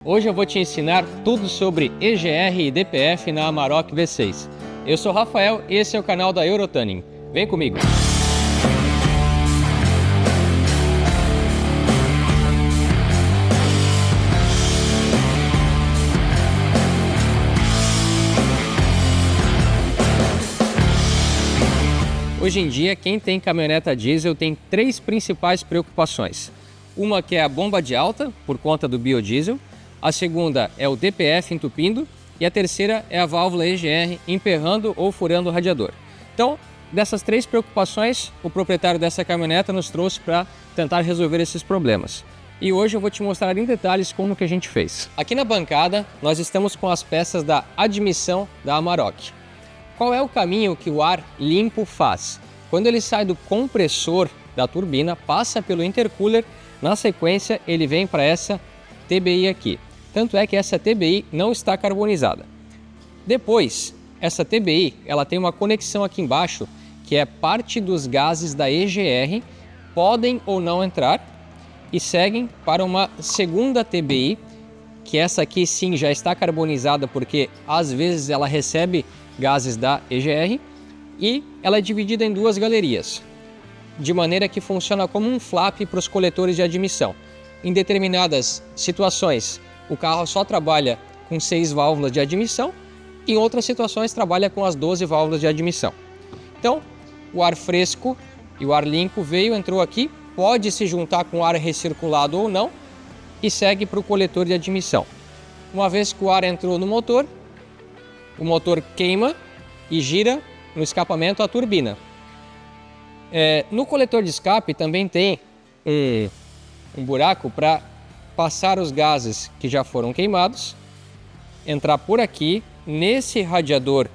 Hoje eu vou te ensinar tudo sobre EGR e DPF na Amarok V6. Eu sou Rafael e esse é o canal da Eurotuning. Vem comigo! Hoje em dia, quem tem caminhoneta diesel tem três principais preocupações. Uma que é a bomba de alta, por conta do biodiesel. A segunda é o DPF entupindo e a terceira é a válvula EGR emperrando ou furando o radiador. Então, dessas três preocupações, o proprietário dessa caminhoneta nos trouxe para tentar resolver esses problemas. E hoje eu vou te mostrar em detalhes como que a gente fez. Aqui na bancada, nós estamos com as peças da admissão da Amarok. Qual é o caminho que o ar limpo faz? Quando ele sai do compressor da turbina, passa pelo intercooler, na sequência ele vem para essa TBI aqui. Tanto é que essa TBI não está carbonizada. Depois, essa TBI ela tem uma conexão aqui embaixo, que é parte dos gases da EGR, podem ou não entrar, e seguem para uma segunda TBI, que essa aqui sim já está carbonizada, porque às vezes ela recebe gases da EGR, e ela é dividida em duas galerias, de maneira que funciona como um flap para os coletores de admissão. Em determinadas situações, o carro só trabalha com 6 válvulas de admissão, em outras situações trabalha com as 12 válvulas de admissão. Então, o ar fresco e o ar limpo veio, entrou aqui, pode se juntar com o ar recirculado ou não, e segue para o coletor de admissão. Uma vez que o ar entrou no motor, o motor queima e gira no escapamento a turbina. No coletor de escape também tem um buraco para passar os gases que já foram queimados, entrar por aqui, nesse radiador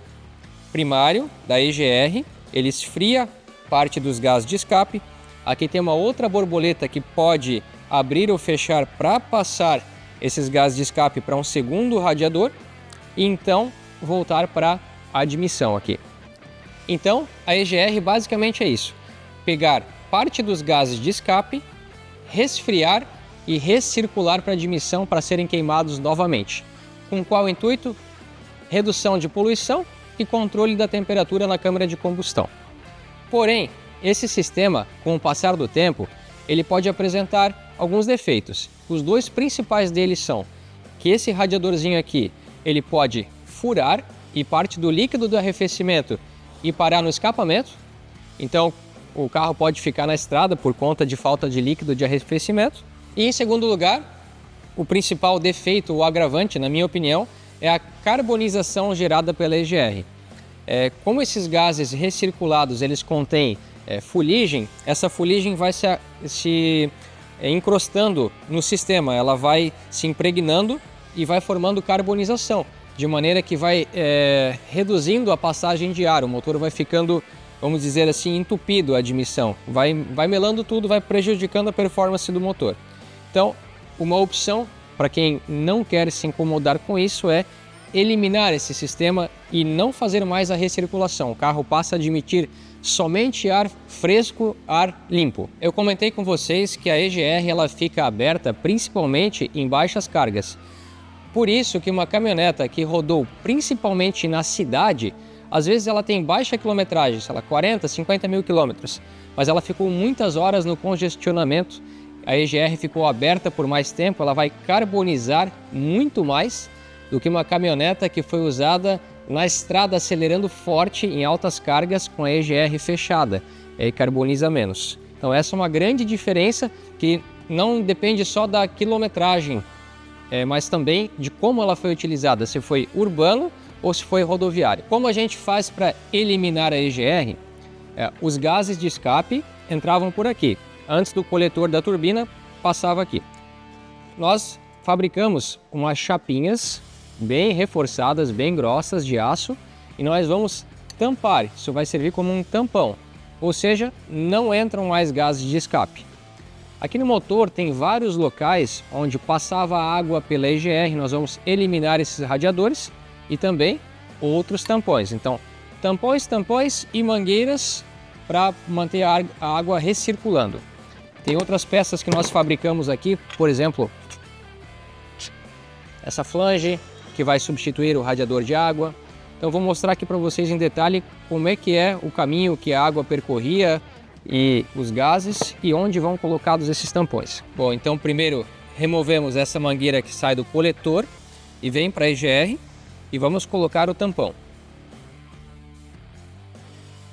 primário da EGR, ele esfria parte dos gases de escape. Aqui tem uma outra borboleta que pode abrir ou fechar para passar esses gases de escape para um segundo radiador e então voltar para a admissão aqui. Então, a EGR basicamente é isso: pegar parte dos gases de escape, resfriar e recircular para admissão para serem queimados novamente. Com qual intuito? Redução de poluição e controle da temperatura na câmara de combustão. Porém, esse sistema, com o passar do tempo, ele pode apresentar alguns defeitos. Os dois principais deles são que esse radiadorzinho aqui, ele pode furar e parte do líquido do arrefecimento e parar no escapamento. Então, o carro pode ficar na estrada por conta de falta de líquido de arrefecimento. E em segundo lugar, o principal defeito ou agravante, na minha opinião, é a carbonização gerada pela EGR. Como esses gases recirculados eles contêm fuligem, essa fuligem vai se encrostando no sistema, ela vai se impregnando e vai formando carbonização, de maneira que vai reduzindo a passagem de ar, o motor vai ficando, vamos dizer assim, entupido a admissão, vai melando tudo, vai prejudicando a performance do motor. Então, uma opção para quem não quer se incomodar com isso é eliminar esse sistema e não fazer mais a recirculação. O carro passa a admitir somente ar fresco, ar limpo. Eu comentei com vocês que a EGR ela fica aberta principalmente em baixas cargas. Por isso que uma caminhoneta que rodou principalmente na cidade, às vezes ela tem baixa quilometragem, sei lá, 40, 50 mil quilômetros, mas ela ficou muitas horas no congestionamento. A EGR ficou aberta por mais tempo, ela vai carbonizar muito mais do que uma caminhoneta que foi usada na estrada acelerando forte em altas cargas com a EGR fechada, e carboniza menos. Então essa é uma grande diferença que não depende só da quilometragem, mas também de como ela foi utilizada, se foi urbano ou se foi rodoviário. Como a gente faz para eliminar a EGR? Os gases de escape entravam por aqui. Antes do coletor da turbina, passava aqui. Nós fabricamos umas chapinhas bem reforçadas, bem grossas de aço, e nós vamos tampar. Isso vai servir como um tampão, ou seja, não entram mais gases de escape. Aqui no motor tem vários locais onde passava água pela EGR, nós vamos eliminar esses radiadores e também outros tampões. Então, tampões e mangueiras para manter a água recirculando. Tem outras peças que nós fabricamos aqui, por exemplo, essa flange que vai substituir o radiador de água. Então vou mostrar aqui para vocês em detalhe como é que é o caminho que a água percorria e os gases e onde vão colocados esses tampões. Bom, então primeiro removemos essa mangueira que sai do coletor e vem para a EGR e vamos colocar o tampão.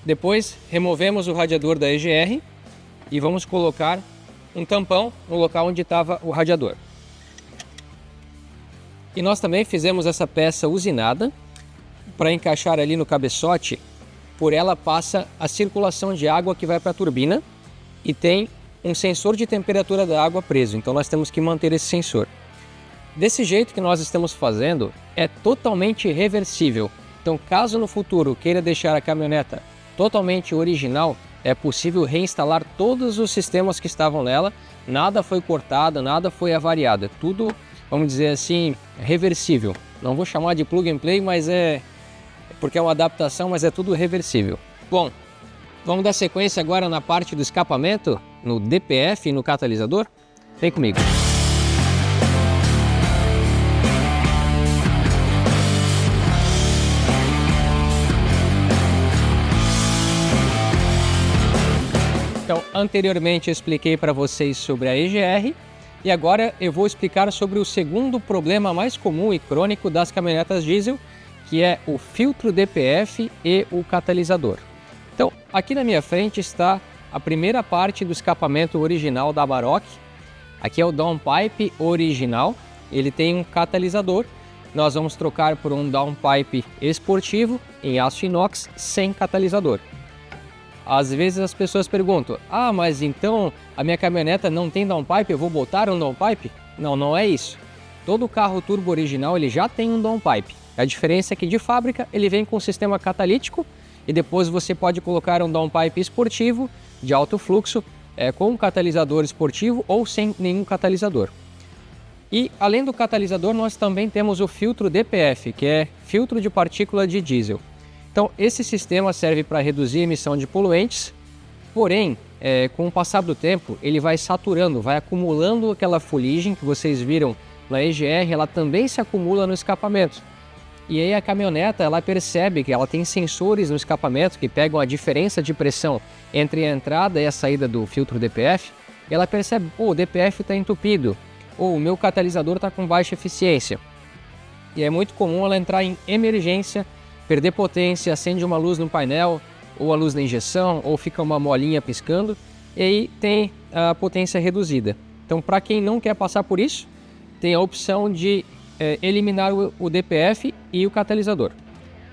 Depois removemos o radiador da EGR e vamos colocar um tampão no local onde estava o radiador. E nós também fizemos essa peça usinada para encaixar ali no cabeçote. Por ela passa a circulação de água que vai para a turbina e tem um sensor de temperatura da água preso, então nós temos que manter esse sensor. Desse jeito que nós estamos fazendo é totalmente reversível, então caso no futuro queira deixar a caminhoneta totalmente original, é possível reinstalar todos os sistemas que estavam nela, nada foi cortado, nada foi avariado, é tudo, vamos dizer assim, reversível. Não vou chamar de plug and play, mas porque é uma adaptação, mas é tudo reversível. Bom, vamos dar sequência agora na parte do escapamento, no DPF e no catalisador? Vem comigo. Então, anteriormente eu expliquei para vocês sobre a EGR e agora eu vou explicar sobre o segundo problema mais comum e crônico das caminhonetas diesel, que é o filtro DPF e o catalisador. Então, aqui na minha frente está a primeira parte do escapamento original da Amarok. Aqui é o downpipe original, ele tem um catalisador. Nós vamos trocar por um downpipe esportivo em aço inox sem catalisador. Às vezes as pessoas perguntam, mas então a minha caminhoneta não tem downpipe, eu vou botar um downpipe? Não, não é isso. Todo carro turbo original ele já tem um downpipe. A diferença é que de fábrica ele vem com um sistema catalítico e depois você pode colocar um downpipe esportivo de alto fluxo com um catalisador esportivo ou sem nenhum catalisador. E além do catalisador nós também temos o filtro DPF, que é filtro de partícula de diesel. Então esse sistema serve para reduzir a emissão de poluentes, porém com o passar do tempo ele vai saturando, vai acumulando aquela fuligem que vocês viram na EGR, ela também se acumula no escapamento. E aí a caminhoneta ela percebe que ela tem sensores no escapamento que pegam a diferença de pressão entre a entrada e a saída do filtro DPF, e ela percebe, o DPF está entupido, ou o meu catalisador está com baixa eficiência. E é muito comum ela entrar em emergência, perder potência, acende uma luz no painel, ou a luz da injeção, ou fica uma molinha piscando, e aí tem a potência reduzida. Então, para quem não quer passar por isso, tem a opção de eliminar o DPF e o catalisador.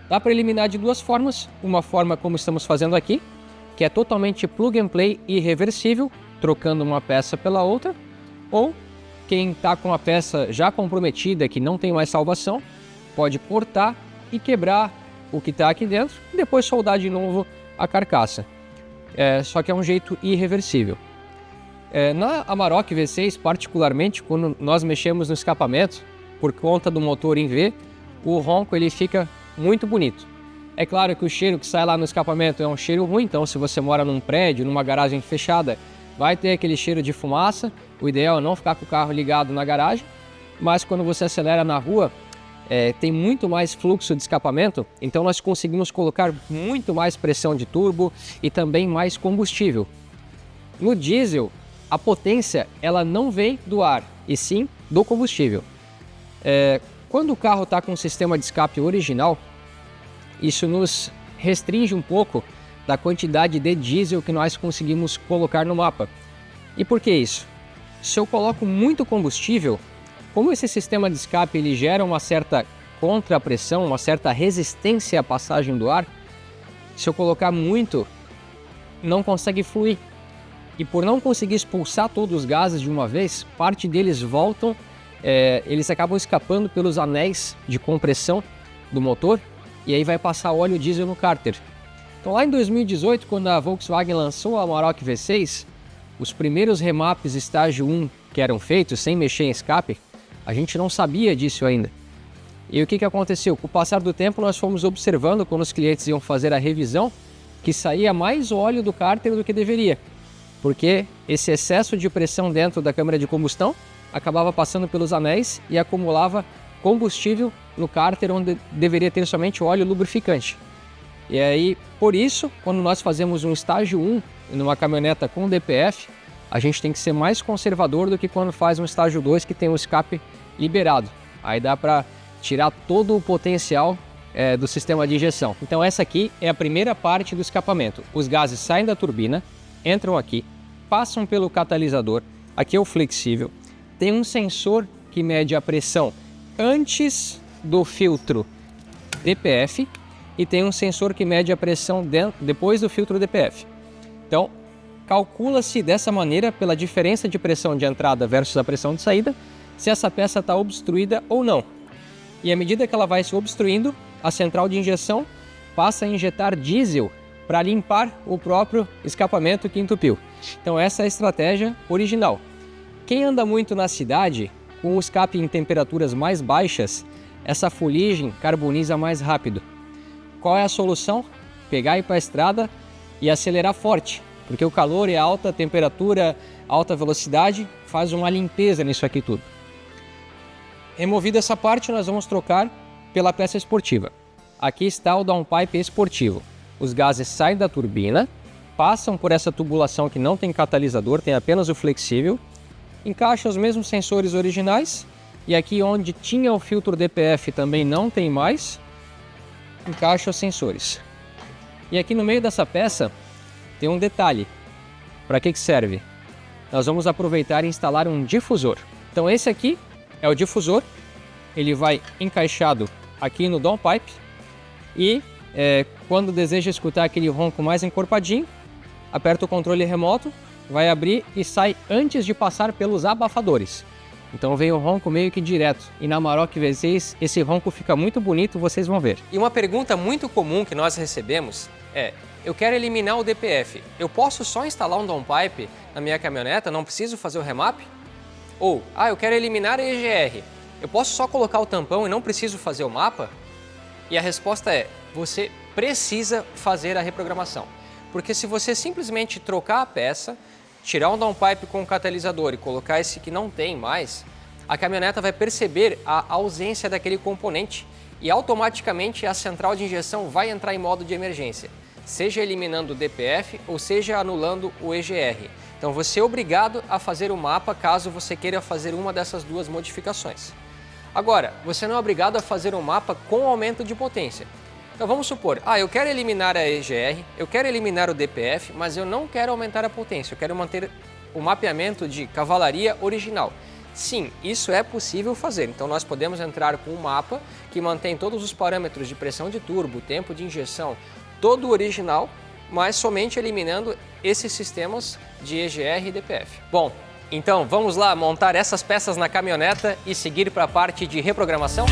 Dá para eliminar de duas formas, uma forma como estamos fazendo aqui, que é totalmente plug and play e reversível, trocando uma peça pela outra, ou quem está com a peça já comprometida, que não tem mais salvação, pode cortar e quebrar o que está aqui dentro e depois soldar de novo a carcaça. Só que é um jeito irreversível. Na Amarok V6, particularmente, quando nós mexemos no escapamento, por conta do motor em V, o ronco ele fica muito bonito. É claro que o cheiro que sai lá no escapamento é um cheiro ruim, então se você mora num prédio, numa garagem fechada, vai ter aquele cheiro de fumaça. O ideal é não ficar com o carro ligado na garagem, mas quando você acelera na rua, tem muito mais fluxo de escapamento, então nós conseguimos colocar muito mais pressão de turbo e também mais combustível. No diesel, a potência ela não vem do ar, e sim do combustível. Quando o carro está com um sistema de escape original, isso nos restringe um pouco da quantidade de diesel que nós conseguimos colocar no mapa. E por que isso? Se eu coloco muito combustível, como esse sistema de escape ele gera uma certa contrapressão, uma certa resistência à passagem do ar, se eu colocar muito, não consegue fluir. E por não conseguir expulsar todos os gases de uma vez, parte deles voltam, eles acabam escapando pelos anéis de compressão do motor e aí vai passar óleo diesel no cárter. Então lá em 2018, quando a Volkswagen lançou a Amarok V6, os primeiros remaps estágio 1 que eram feitos sem mexer em escape, a gente não sabia disso ainda. E o que aconteceu? Com o passar do tempo nós fomos observando quando os clientes iam fazer a revisão que saía mais óleo do cárter do que deveria, porque esse excesso de pressão dentro da câmara de combustão acabava passando pelos anéis e acumulava combustível no cárter onde deveria ter somente óleo lubrificante. E aí, por isso, quando nós fazemos um estágio 1 numa caminhoneta com DPF, a gente tem que ser mais conservador do que quando faz um estágio 2 que tem o escape liberado. Aí dá para tirar todo o potencial do sistema de injeção. Então essa aqui é a primeira parte do escapamento. Os gases saem da turbina, entram aqui, passam pelo catalisador, aqui é o flexível, tem um sensor que mede a pressão antes do filtro DPF e tem um sensor que mede a pressão depois do filtro DPF. Então, calcula-se dessa maneira, pela diferença de pressão de entrada versus a pressão de saída, se essa peça está obstruída ou não. E à medida que ela vai se obstruindo, a central de injeção passa a injetar diesel para limpar o próprio escapamento que entupiu. Então essa é a estratégia original. Quem anda muito na cidade, com o escape em temperaturas mais baixas, essa fuligem carboniza mais rápido. Qual é a solução? Pegar e ir para a estrada e acelerar forte, porque o calor e a alta temperatura, alta velocidade faz uma limpeza nisso aqui tudo. Removida essa parte, nós vamos trocar pela peça esportiva. Aqui está o downpipe esportivo. Os gases saem da turbina, passam por essa tubulação que não tem catalisador, tem apenas o flexível, encaixa os mesmos sensores originais e aqui onde tinha o filtro DPF também não tem mais, encaixa os sensores. E aqui no meio dessa peça tem um detalhe. Para que serve? Nós vamos aproveitar e instalar um difusor. Então esse aqui é o difusor, ele vai encaixado aqui no downpipe e quando deseja escutar aquele ronco mais encorpadinho, aperta o controle remoto, vai abrir e sai antes de passar pelos abafadores. Então vem o ronco meio que direto. E na Amarok V6 esse ronco fica muito bonito, vocês vão ver. E uma pergunta muito comum que nós recebemos é: eu quero eliminar o DPF, eu posso só instalar um downpipe na minha caminhoneta, não preciso fazer o remap? Ou, eu quero eliminar a EGR, eu posso só colocar o tampão e não preciso fazer o mapa? E a resposta é: você precisa fazer a reprogramação. Porque se você simplesmente trocar a peça, tirar um downpipe com o catalisador e colocar esse que não tem mais, a caminhoneta vai perceber a ausência daquele componente e automaticamente a central de injeção vai entrar em modo de emergência, seja eliminando o DPF ou seja anulando o EGR. Então você é obrigado a fazer o mapa caso você queira fazer uma dessas duas modificações. Agora, você não é obrigado a fazer um mapa com aumento de potência. Então vamos supor, eu quero eliminar a EGR, eu quero eliminar o DPF, mas eu não quero aumentar a potência, eu quero manter o mapeamento de cavalaria original. Sim, isso é possível fazer, então nós podemos entrar com um mapa que mantém todos os parâmetros de pressão de turbo, tempo de injeção, todo o original, mas somente eliminando esses sistemas de EGR e DPF. Bom, então vamos lá montar essas peças na caminhoneta e seguir para a parte de reprogramação?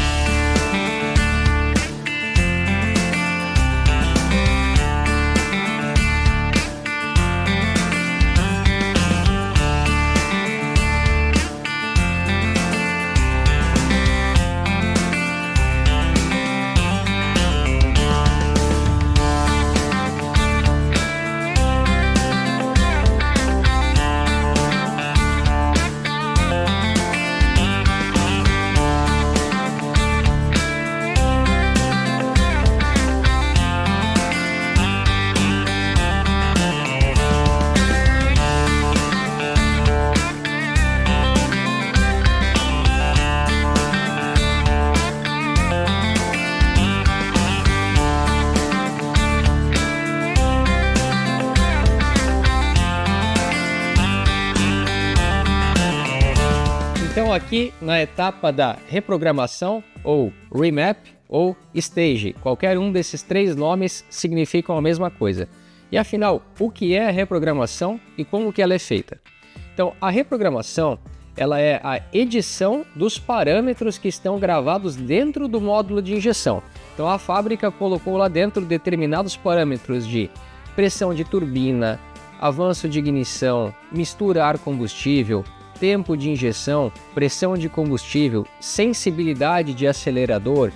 Então aqui na etapa da reprogramação, ou remap, ou stage, qualquer um desses três nomes significam a mesma coisa. E afinal, o que é a reprogramação e como que ela é feita? Então a reprogramação, ela é a edição dos parâmetros que estão gravados dentro do módulo de injeção. Então a fábrica colocou lá dentro determinados parâmetros de pressão de turbina, avanço de ignição, mistura ar-combustível, tempo de injeção, pressão de combustível, sensibilidade de acelerador,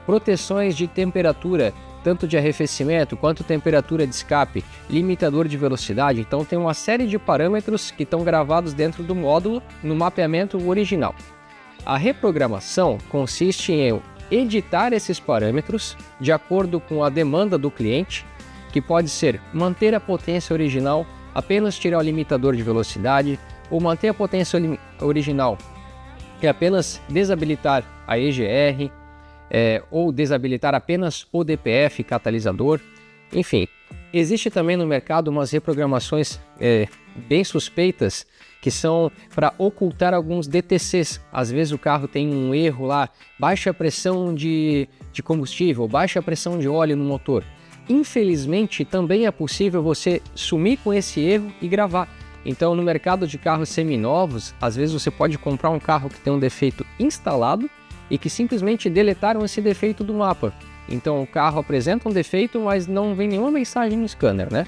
proteções de temperatura, tanto de arrefecimento quanto temperatura de escape, limitador de velocidade. Então tem uma série de parâmetros que estão gravados dentro do módulo no mapeamento original. A reprogramação consiste em eu editar esses parâmetros de acordo com a demanda do cliente, que pode ser manter a potência original, apenas tirar o limitador de velocidade, ou manter a potência original e apenas desabilitar a EGR, ou desabilitar apenas o DPF catalisador. Enfim, existe também no mercado umas reprogramações bem suspeitas que são para ocultar alguns DTCs. Às vezes o carro tem um erro lá, baixa pressão de combustível, baixa pressão de óleo no motor. Infelizmente, também é possível você sumir com esse erro e gravar. Então, no mercado de carros seminovos, às vezes você pode comprar um carro que tem um defeito instalado e que simplesmente deletaram esse defeito do mapa. Então, o carro apresenta um defeito, mas não vem nenhuma mensagem no scanner, né?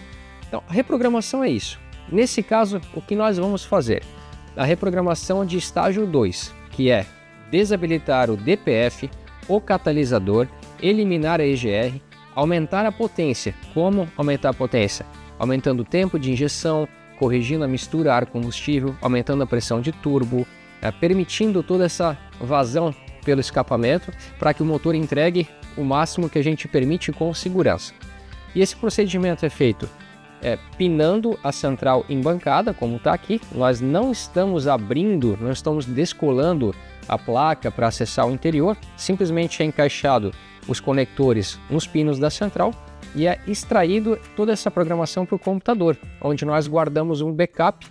Então, a reprogramação é isso. Nesse caso, o que nós vamos fazer? A reprogramação de estágio 2, que é desabilitar o DPF, o catalisador, eliminar a EGR, aumentar a potência. Como aumentar a potência? Aumentando o tempo de injeção, corrigindo a mistura ar-combustível, aumentando a pressão de turbo, permitindo toda essa vazão pelo escapamento para que o motor entregue o máximo que a gente permite com segurança. E esse procedimento é feito pinando a central em bancada, como está aqui. Nós não estamos abrindo, não estamos descolando a placa para acessar o interior, simplesmente é encaixado os conectores nos pinos da central e é extraído toda essa programação para o computador, onde nós guardamos um backup,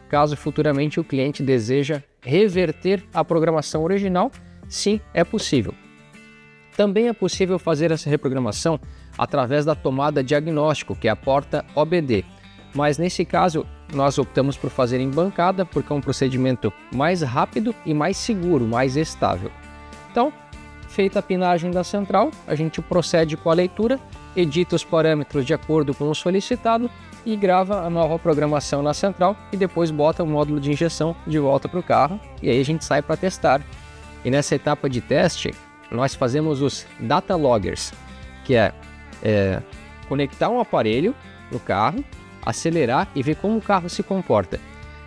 caso futuramente o cliente deseja reverter a programação original. Sim, é possível. Também é possível fazer essa reprogramação através da tomada diagnóstico, que é a porta OBD. Mas nesse caso, nós optamos por fazer em bancada, porque é um procedimento mais rápido e mais seguro, mais estável. Então, feita a pinagem da central, a gente procede com a leitura, edita os parâmetros de acordo com o solicitado e grava a nova programação na central e depois bota o módulo de injeção de volta para o carro e aí a gente sai para testar. E nessa etapa de teste, nós fazemos os data loggers, que é conectar um aparelho no carro, acelerar e ver como o carro se comporta.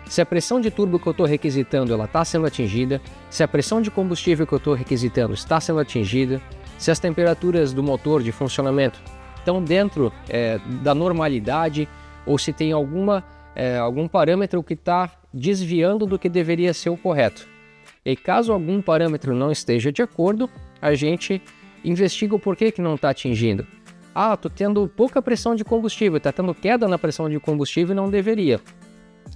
Se a pressão de turbo que eu estou requisitando está sendo atingida, se a pressão de combustível que eu estou requisitando está sendo atingida, se as temperaturas do motor de funcionamento estão dentro da normalidade ou se tem algum parâmetro que está desviando do que deveria ser o correto. E caso algum parâmetro não esteja de acordo, a gente investiga o porquê que não está atingindo. Estou tendo pouca pressão de combustível, está tendo queda na pressão de combustível e não deveria.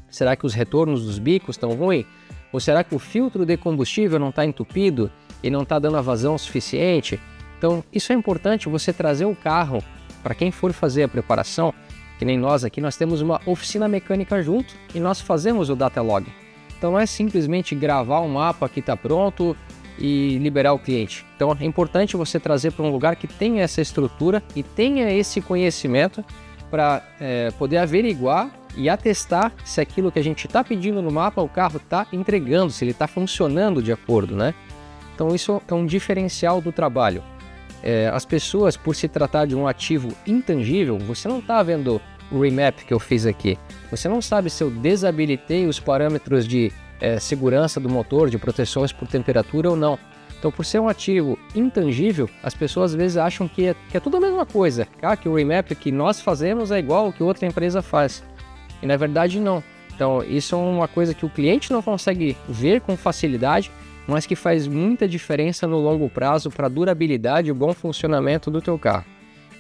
Será que os retornos dos bicos estão ruins? Ou será que o filtro de combustível não está entupido e não está dando a vazão suficiente? Então, isso é importante, você trazer o carro, para quem for fazer a preparação, que nem nós aqui, nós temos uma oficina mecânica junto e nós fazemos o data log. Então, não é simplesmente gravar um mapa que está pronto e liberar o cliente. Então, é importante você trazer para um lugar que tenha essa estrutura e tenha esse conhecimento para poder averiguar e atestar se aquilo que a gente está pedindo no mapa, o carro está entregando, se ele está funcionando de acordo, né? Então isso é um diferencial do trabalho. As pessoas, por se tratar de um ativo intangível, você não está vendo o remap que eu fiz aqui. Você não sabe se eu desabilitei os parâmetros de segurança do motor, de proteções por temperatura ou não. Então, por ser um ativo intangível, as pessoas às vezes acham que é tudo a mesma coisa, que o remap que nós fazemos é igual ao que outra empresa faz. E na verdade não. Então, isso é uma coisa que o cliente não consegue ver com facilidade, mas que faz muita diferença no longo prazo para a durabilidade e o bom funcionamento do teu carro.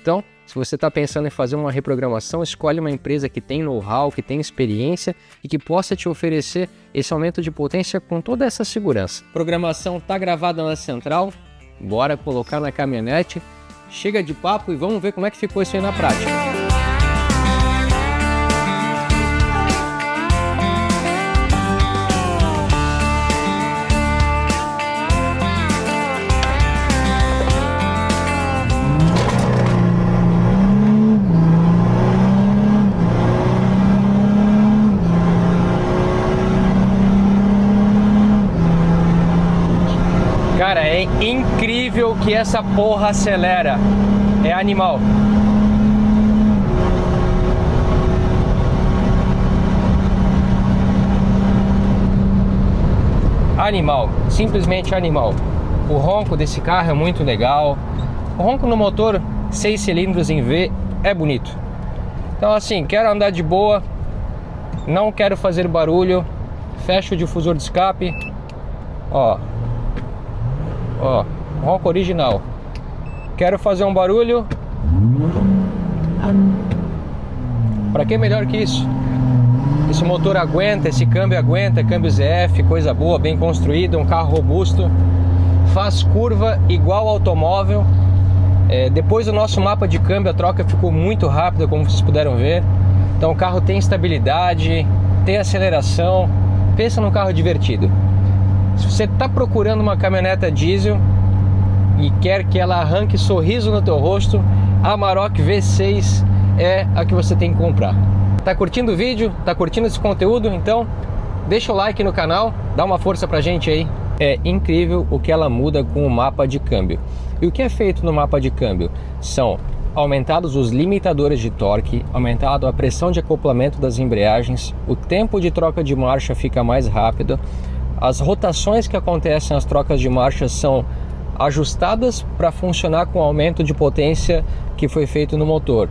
Então, se você está pensando em fazer uma reprogramação, escolhe uma empresa que tem know-how, que tem experiência e que possa te oferecer esse aumento de potência com toda essa segurança. A programação está gravada na central, bora colocar na caminhonete, chega de papo e vamos ver como é que ficou isso aí na prática. Cara, é incrível que essa porra acelera. É animal. animal, simplesmente animal. O ronco desse carro é muito legal. O ronco no motor 6 cilindros em V é bonito. Então assim, quero andar de boa, não quero fazer barulho, fecho o difusor de escape, ó, ronco original. Quero fazer um barulho, para que melhor que isso? Esse motor aguenta, esse câmbio aguenta, câmbio ZF, coisa boa, bem construído, um carro robusto, faz curva igual ao automóvel. Depois do nosso mapa de câmbio, a troca ficou muito rápida, como vocês puderam ver. Então o carro tem estabilidade, tem aceleração, pensa num carro divertido. Se você está procurando uma caminhoneta diesel e quer que ela arranque sorriso no teu rosto, a Amarok V6 é a que você tem que comprar. Tá curtindo o vídeo? Tá curtindo esse conteúdo? Então deixa o like no canal, dá uma força pra gente aí. É incrível o que ela muda com o mapa de câmbio. E o que é feito no mapa de câmbio? São aumentados os limitadores de torque, aumentado a pressão de acoplamento das embreagens, o tempo de troca de marcha fica mais rápido, as rotações que acontecem nas trocas de marcha são ajustadas para funcionar com o aumento de potência que foi feito no motor.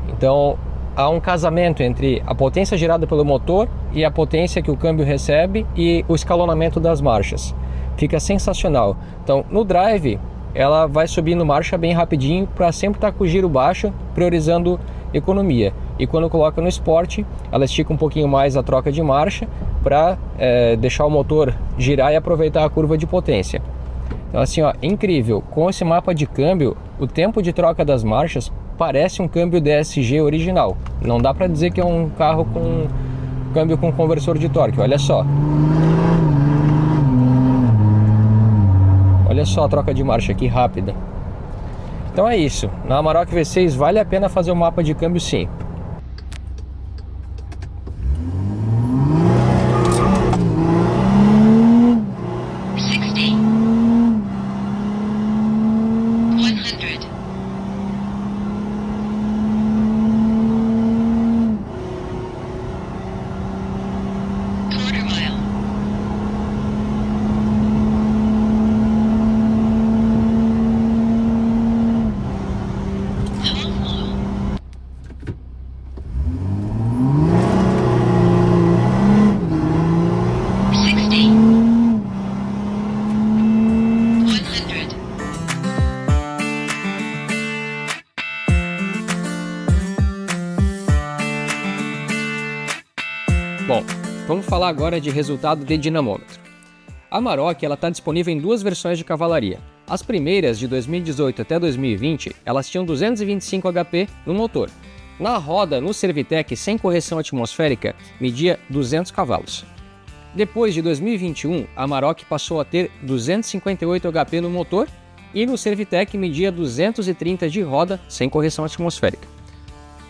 Então há um casamento entre a potência gerada pelo motor e a potência que o câmbio recebe e o escalonamento das marchas. Fica sensacional. Então no drive ela vai subindo marcha bem rapidinho para sempre estar com o giro baixo, priorizando economia. E quando coloca no Sport, ela estica um pouquinho mais a troca de marcha para deixar o motor girar e aproveitar a curva de potência. Então assim, ó, incrível. Com esse mapa de câmbio, o tempo de troca das marchas parece um câmbio DSG original. Não dá para dizer que é um carro com câmbio com conversor de torque. Olha só. Olha só a troca de marcha aqui rápida. Então é isso. Na Amarok V6 vale a pena fazer o mapa de câmbio sim. Bom, vamos falar agora de resultado de dinamômetro. A Amarok está disponível em duas versões de cavalaria. As primeiras, de 2018 até 2020, elas tinham 225 HP no motor. Na roda, no Servitec sem correção atmosférica, media 200 cavalos. Depois de 2021, a Amarok passou a ter 258 HP no motor e no Servitec media 230 de roda sem correção atmosférica.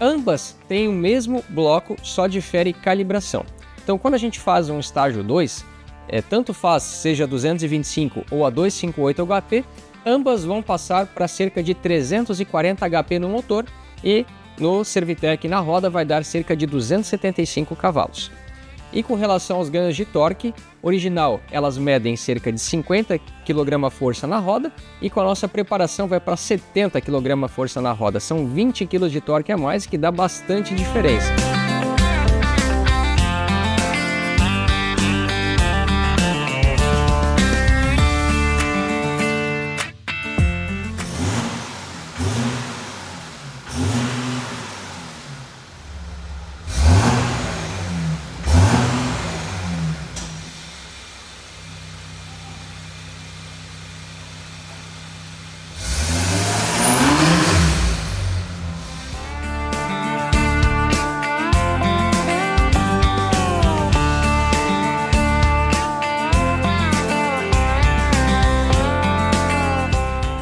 Ambas têm o mesmo bloco, só difere calibração. Então quando a gente faz um estágio 2, tanto faz seja 225 ou a 258 HP, ambas vão passar para cerca de 340 HP no motor e no Servitec na roda vai dar cerca de 275 cavalos. E com relação aos ganhos de torque, original elas medem cerca de 50 kgf na roda e com a nossa preparação vai para 70 kgf na roda. São 20 kg de torque a mais, que dá bastante diferença.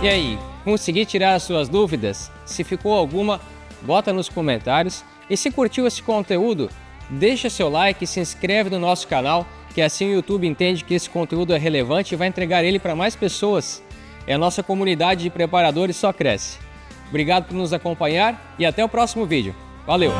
E aí, consegui tirar as suas dúvidas? Se ficou alguma, bota nos comentários. E se curtiu esse conteúdo, deixa seu like e se inscreve no nosso canal, que assim o YouTube entende que esse conteúdo é relevante e vai entregar ele para mais pessoas. E a nossa comunidade de preparadores só cresce. Obrigado por nos acompanhar e até o próximo vídeo. Valeu!